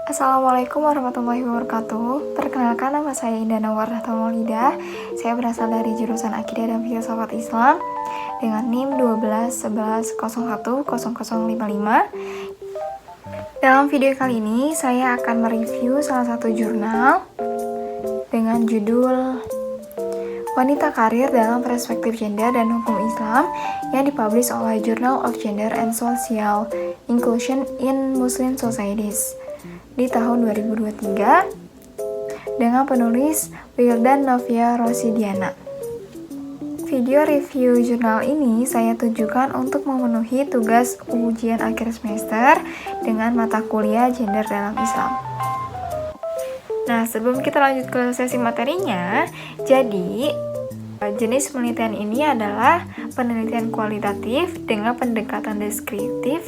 Assalamualaikum warahmatullahi wabarakatuh. Perkenalkan, nama saya Indah Nawarnata Maulida. Saya berasal dari jurusan Akidah dan Filsafat Islam dengan NIM 1211010055. Dalam video kali ini saya akan mereview salah satu jurnal dengan judul Wanita Karir dalam Perspektif Gender dan Hukum Islam yang dipublish oleh Journal of Gender and Social Inclusion in Muslim Societies di tahun 2023 dengan penulis Wildan Novia Rosidiana. Video review jurnal ini saya tujukan untuk memenuhi tugas ujian akhir semester dengan mata kuliah gender dalam Islam. Nah, sebelum kita lanjut ke sesi materinya, jadi jenis penelitian ini adalah penelitian kualitatif dengan pendekatan deskriptif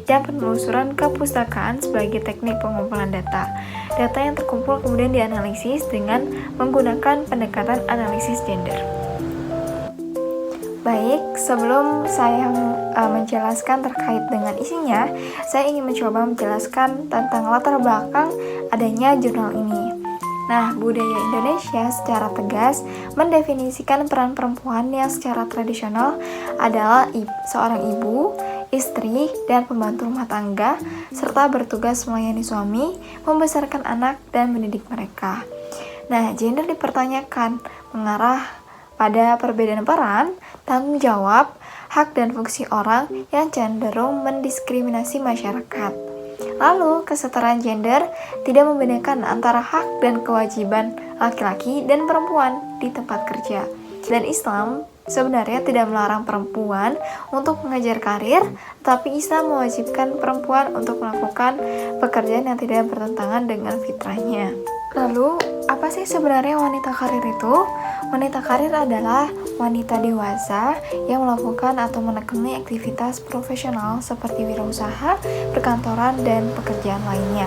dan penelusuran kepustakaan sebagai teknik pengumpulan data. Data yang terkumpul kemudian dianalisis dengan menggunakan pendekatan analisis gender. Baik, sebelum saya menjelaskan terkait dengan isinya, saya ingin mencoba menjelaskan tentang latar belakang adanya jurnal ini. Nah, budaya Indonesia secara tegas mendefinisikan peran perempuan yang secara tradisional adalah seorang ibu, istri, dan pembantu rumah tangga, serta bertugas melayani suami, membesarkan anak, dan mendidik mereka. Nah, gender dipertanyakan mengarah pada perbedaan peran, tanggung jawab, hak dan fungsi orang yang cenderung mendiskriminasi masyarakat. Lalu, kesetaraan gender tidak membedakan antara hak dan kewajiban laki-laki dan perempuan di tempat kerja. Dan Islam sebenarnya tidak melarang perempuan untuk mengejar karir, tapi Islam mewajibkan perempuan untuk melakukan pekerjaan yang tidak bertentangan dengan fitrahnya. Lalu, apa sih sebenarnya wanita karir itu? Wanita karir adalah wanita dewasa yang melakukan atau menekuni aktivitas profesional seperti wirausaha, perkantoran, dan pekerjaan lainnya.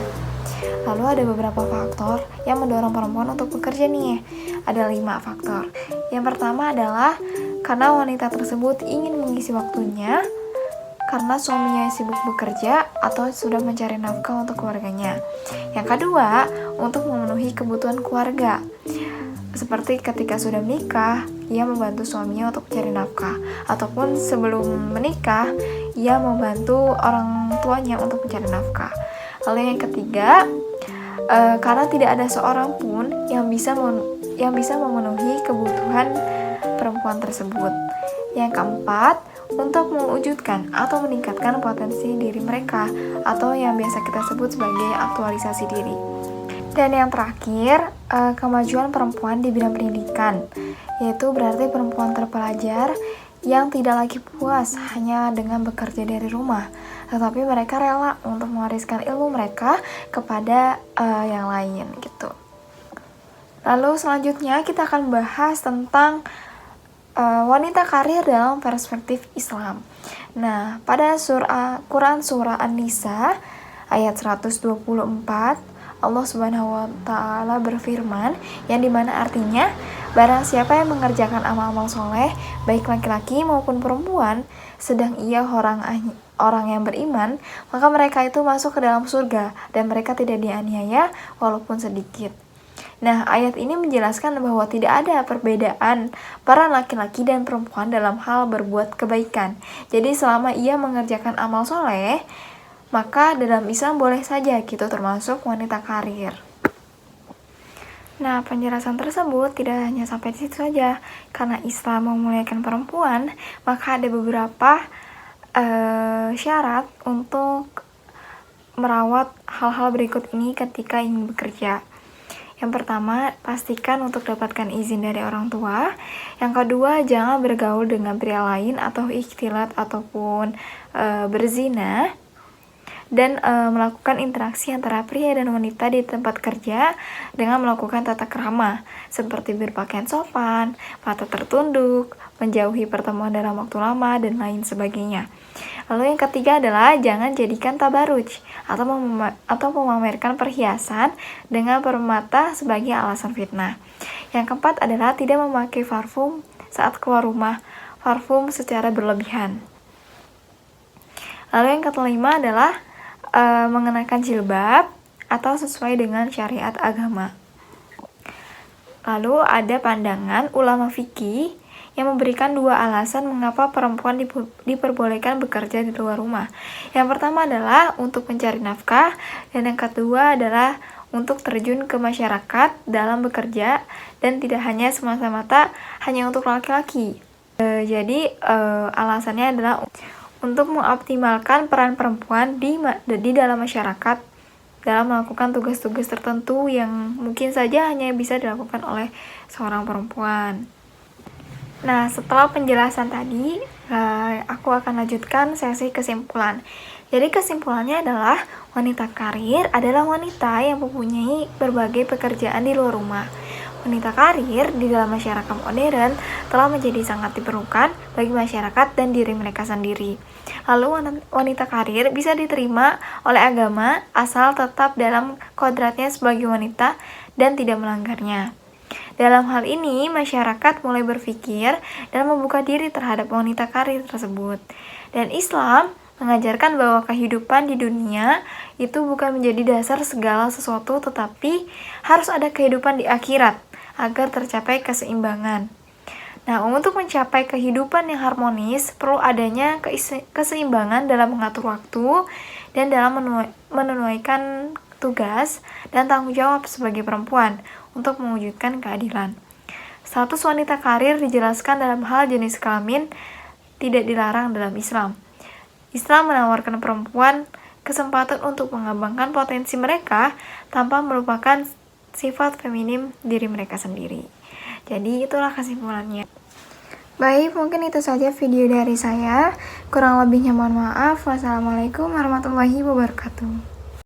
Lalu ada beberapa faktor yang mendorong perempuan untuk bekerja nih. Ada 5 faktor. Yang pertama adalah karena wanita tersebut ingin mengisi waktunya karena suaminya sibuk bekerja atau sudah mencari nafkah untuk keluarganya. Yang kedua, untuk memenuhi kebutuhan keluarga. Seperti ketika sudah menikah, ia membantu suaminya untuk mencari nafkah, ataupun sebelum menikah, ia membantu orang tuanya untuk mencari nafkah. Lalu yang ketiga, karena tidak ada seorang pun yang bisa memenuhi kebutuhan perempuan tersebut. Yang keempat, untuk mewujudkan atau meningkatkan potensi diri mereka, atau yang biasa kita sebut sebagai aktualisasi diri. Dan yang terakhir, kemajuan perempuan di bidang pendidikan, yaitu berarti perempuan terpelajar yang tidak lagi puas hanya dengan bekerja dari rumah, tetapi mereka rela untuk mewariskan ilmu mereka kepada yang lain gitu. Lalu selanjutnya kita akan bahas tentang wanita karir dalam perspektif Islam. Nah, pada Quran surah An-Nisa ayat 124, Allah Subhanahu wa Ta'ala berfirman, yang dimana artinya, barang siapa yang mengerjakan amal-amal soleh, baik laki-laki maupun perempuan, sedang ia orang yang beriman, maka mereka itu masuk ke dalam surga dan mereka tidak dianiaya walaupun sedikit. Nah, ayat ini menjelaskan bahwa tidak ada perbedaan peran laki-laki dan perempuan dalam hal berbuat kebaikan. Jadi selama ia mengerjakan amal soleh, maka dalam Islam boleh saja gitu, termasuk wanita karir. Nah, penjelasan tersebut tidak hanya sampai di situ saja. Karena Islam memuliakan perempuan, maka ada beberapa syarat untuk merawat hal-hal berikut ini ketika ingin bekerja. Yang pertama, pastikan untuk dapatkan izin dari orang tua. Yang kedua, jangan bergaul dengan pria lain atau ikhtilat ataupun berzina. Dan melakukan interaksi antara pria dan wanita di tempat kerja dengan melakukan tata krama, seperti berpakaian sopan, mata tertunduk, menjauhi pertemuan dalam waktu lama, dan lain sebagainya. Lalu yang ketiga adalah jangan jadikan tabaruj atau memamerkan perhiasan dengan permata sebagai alasan fitnah. Yang keempat adalah tidak memakai parfum saat keluar rumah, parfum secara berlebihan. Lalu yang kelima adalah mengenakan jilbab atau sesuai dengan syariat agama. Lalu ada pandangan ulama fikih yang memberikan dua alasan mengapa perempuan diperbolehkan bekerja di luar rumah. Yang pertama adalah untuk mencari nafkah, dan yang kedua adalah untuk terjun ke masyarakat dalam bekerja, dan tidak hanya semata-mata hanya untuk laki-laki. Jadi alasannya adalah untuk mengoptimalkan peran perempuan di dalam masyarakat dalam melakukan tugas-tugas tertentu yang mungkin saja hanya bisa dilakukan oleh seorang perempuan. Nah, setelah penjelasan tadi, aku akan lanjutkan sesi kesimpulan. Jadi kesimpulannya adalah wanita karir adalah wanita yang mempunyai berbagai pekerjaan di luar rumah. Wanita karir di dalam masyarakat modern telah menjadi sangat diperlukan bagi masyarakat dan diri mereka sendiri. Lalu wanita karir bisa diterima oleh agama asal tetap dalam kodratnya sebagai wanita dan tidak melanggarnya. Dalam hal ini, masyarakat mulai berpikir dan membuka diri terhadap wanita karir tersebut. Dan Islam mengajarkan bahwa kehidupan di dunia itu bukan menjadi dasar segala sesuatu, tetapi harus ada kehidupan di akhirat agar tercapai keseimbangan. Nah, untuk mencapai kehidupan yang harmonis, perlu adanya keseimbangan dalam mengatur waktu dan dalam menunaikan tugas dan tanggung jawab sebagai perempuan untuk mewujudkan keadilan. Status wanita karir dijelaskan dalam hal jenis kelamin tidak dilarang dalam Islam. Islam menawarkan perempuan kesempatan untuk mengembangkan potensi mereka tanpa melupakan sifat feminim diri mereka sendiri. Jadi itulah kesimpulannya. Baik, mungkin itu saja video dari saya. Kurang lebihnya mohon maaf. Wassalamualaikum warahmatullahi wabarakatuh.